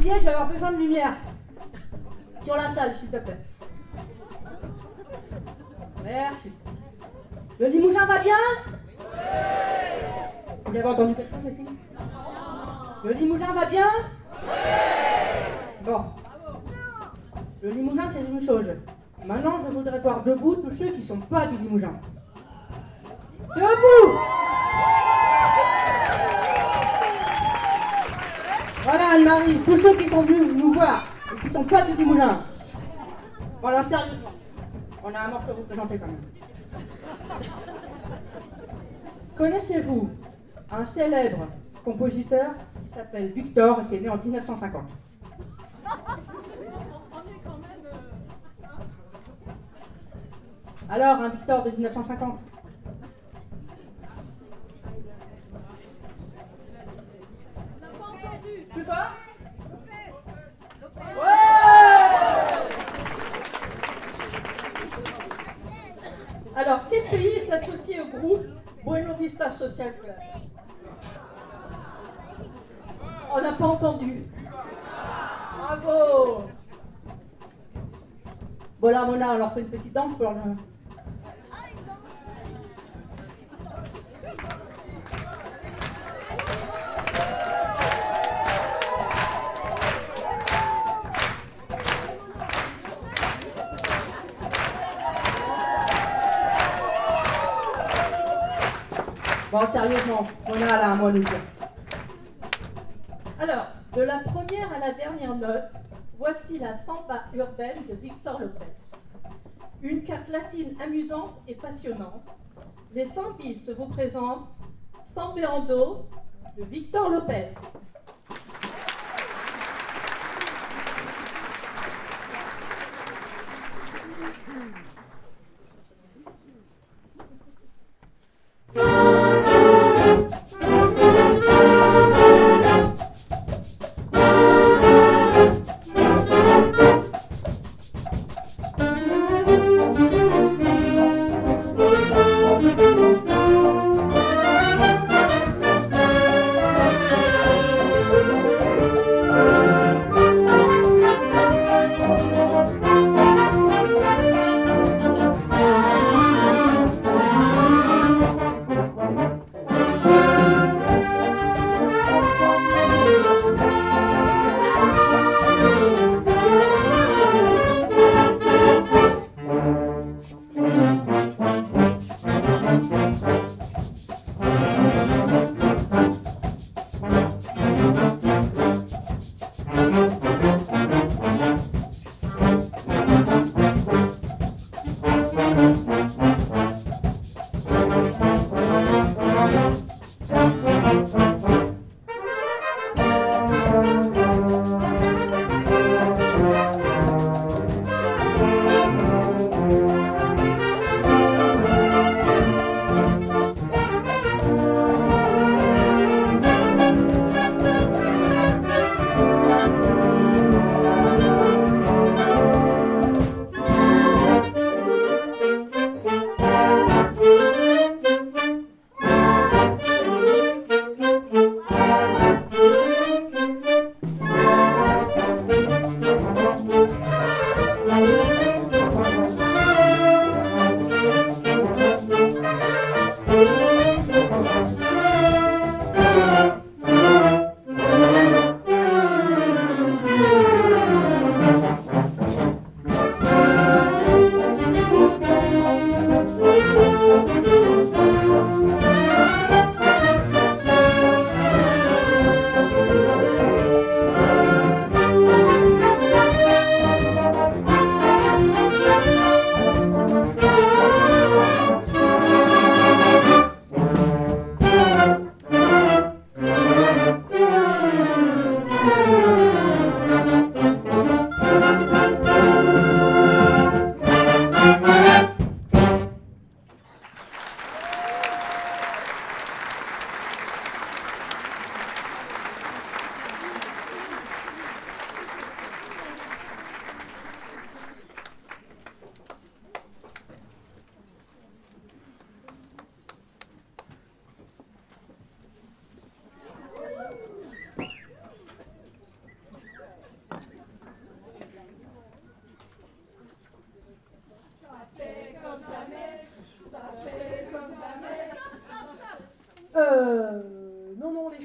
Olivier, je vais avoir besoin de lumière. Sur la salle, s'il te plaît. Merci. Le Limousin va bien? Vous avez entendu quelque chose, les filles? Le Limousin va bien? Bon. Le Limousin, c'est une chose. Maintenant, je voudrais voir debout tous ceux qui ne sont pas du Limousin. Debout! Voilà, Anne-Marie, tous ceux qui sont venus nous voir et qui ne sont pas du Limousin. Voilà, sérieusement. On a un morceau à vous présenter quand même. Connaissez-vous un célèbre compositeur qui s'appelle Victor et qui est né en 1950? Alors, un Victor de 1950? Plus fort? Ouais! Alors, quel pays est associé au groupe Buena Vista Social Club? On n'a pas entendu. Bravo! Bon là, Mona, on leur fait une petite danse pour leur... Bon, sérieusement, Mona, elle a un mot à nous dire. Alors, de la première à la dernière note, voici la samba urbaine de Victor Lopez. Une carte latine amusante et passionnante. Les sambistes vous présentent Sambéando de Victor Lopez.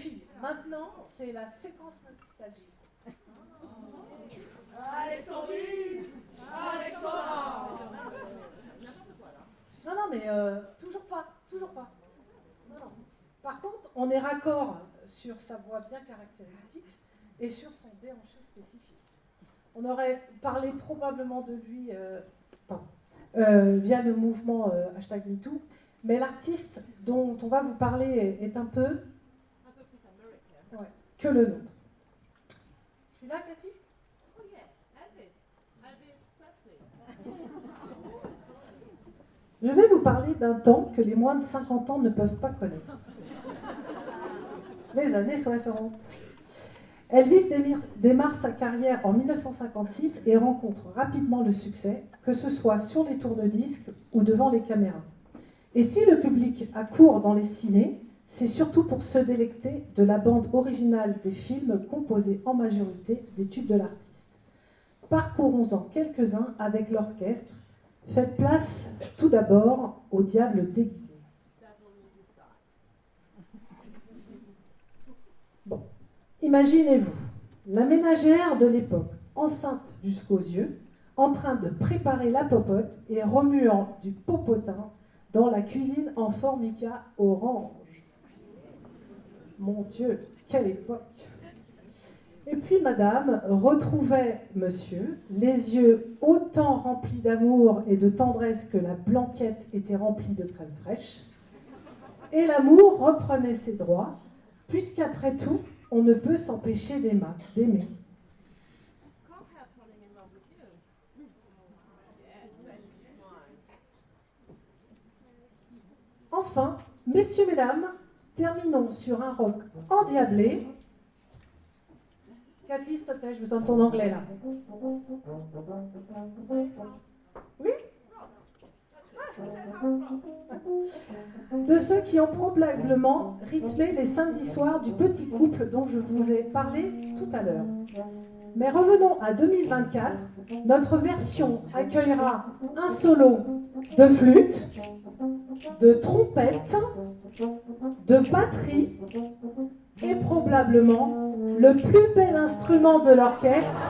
filles, maintenant, c'est la séquence nostalgie. Alexandrine, Alexandra. Non, mais toujours pas. Non. Par contre, on est raccord sur sa voix bien caractéristique et sur son déhanché spécifique. On aurait parlé probablement de lui via le mouvement #MeToo, mais l'artiste dont on va vous parler est un peu plus américain. que le nôtre. Tu là, Cathy? Oh yeah, Elvis Presley. Je vais vous parler d'un temps que les moins de 50 ans ne peuvent pas connaître. Les années 60. Elvis démarre sa carrière en 1956 et rencontre rapidement le succès, que ce soit sur les tourne-disques ou devant les caméras. Et si le public accourt dans les cinés, c'est surtout pour se délecter de la bande originale des films composés en majorité des tubes de l'artiste. Parcourons-en quelques-uns avec l'orchestre. Faites place tout d'abord au diable déguisé. Bon, imaginez-vous, la ménagère de l'époque, enceinte jusqu'aux yeux, en train de préparer la popote et remuant du popotin dans la cuisine en formica orange. Mon Dieu, quelle époque! Et puis madame retrouvait monsieur, les yeux autant remplis d'amour et de tendresse que la blanquette était remplie de crème fraîche. Et l'amour reprenait ses droits, puisqu'après tout, on ne peut s'empêcher d'aimer. Enfin, messieurs, mesdames, terminons sur un rock endiablé. Cathy, s'il te plaît, je vous entends en anglais là. Oui? De ceux qui ont probablement rythmé les samedis soirs du petit couple dont je vous ai parlé tout à l'heure. Mais revenons à 2024. Notre version accueillera un solo de flûte, de trompette, de batterie et probablement le plus bel instrument de l'orchestre,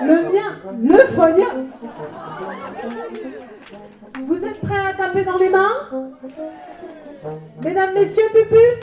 le mien, le phonium. Vous êtes prêts à taper dans les mains? Mesdames, messieurs, pupus?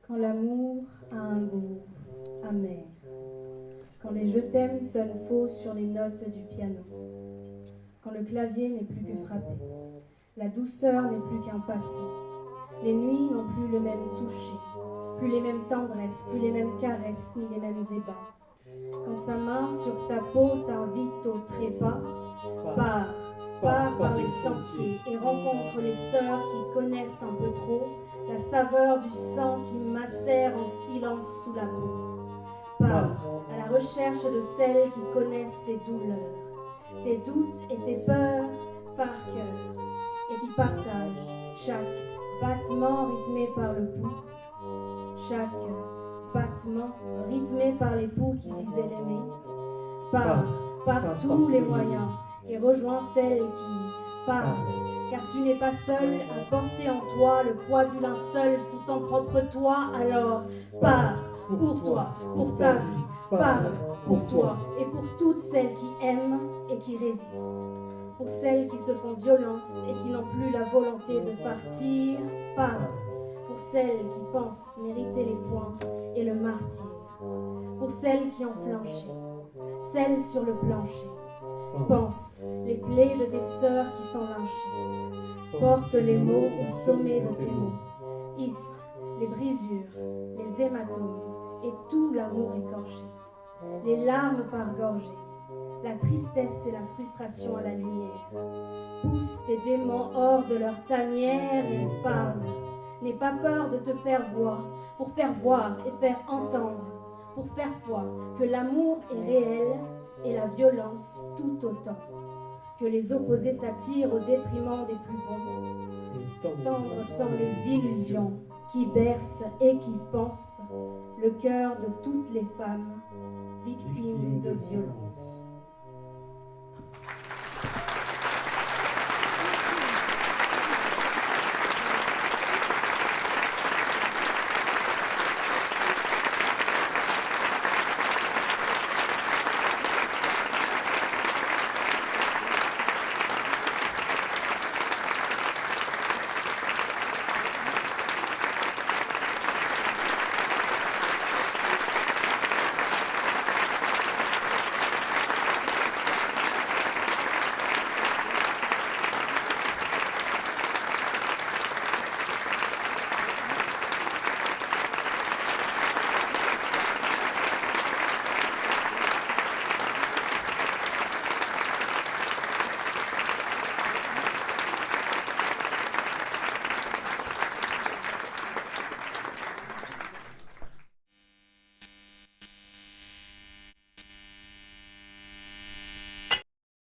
Quand l'amour a un goût amer, quand les je t'aime sonnent faux sur les notes du piano, quand le clavier n'est plus que frappé, la douceur n'est plus qu'un passé, les nuits n'ont plus le même toucher, plus les mêmes tendresses, plus les mêmes caresses, ni les mêmes ébats. Quand sa main sur ta peau t'invite au trépas, pars par les sentiers et rencontre les sœurs qui connaissent un peu trop la saveur du sang qui macère en silence sous la peau. Pars à la recherche de celles qui connaissent tes douleurs, tes doutes et tes peurs par cœur, et qui partagent chaque battement rythmé par le pouls, chaque battement rythmé par les poux qui disaient l'aimer. Pars par tous les moyens et rejoins celles qui parlent, car tu n'es pas seul à porter en toi le poids du linceul sous ton propre toit. Alors pars pour toi, pour ta vie, parle pour toi et pour toutes celles qui aiment et qui résistent, pour celles qui se font violence et qui n'ont plus la volonté de partir. Parle pour celles qui pensent mériter les points et le martyre, pour celles qui ont flanché, celles sur le plancher. Pense les plaies de tes sœurs qui sont lynchées, porte les mots au sommet de tes mots, hisse les brisures, les hématomes et tout l'amour écorché, les larmes par gorgées, la tristesse et la frustration à la lumière. Pousse tes démons hors de leur tanière et parle. N'aie pas peur de te faire voir, pour faire voir et faire entendre, pour faire foi que l'amour est réel et la violence tout autant, que les opposés s'attirent au détriment des plus bons. Tendre sont les illusions qui bercent et qui pensent le cœur de toutes les femmes victimes de violence.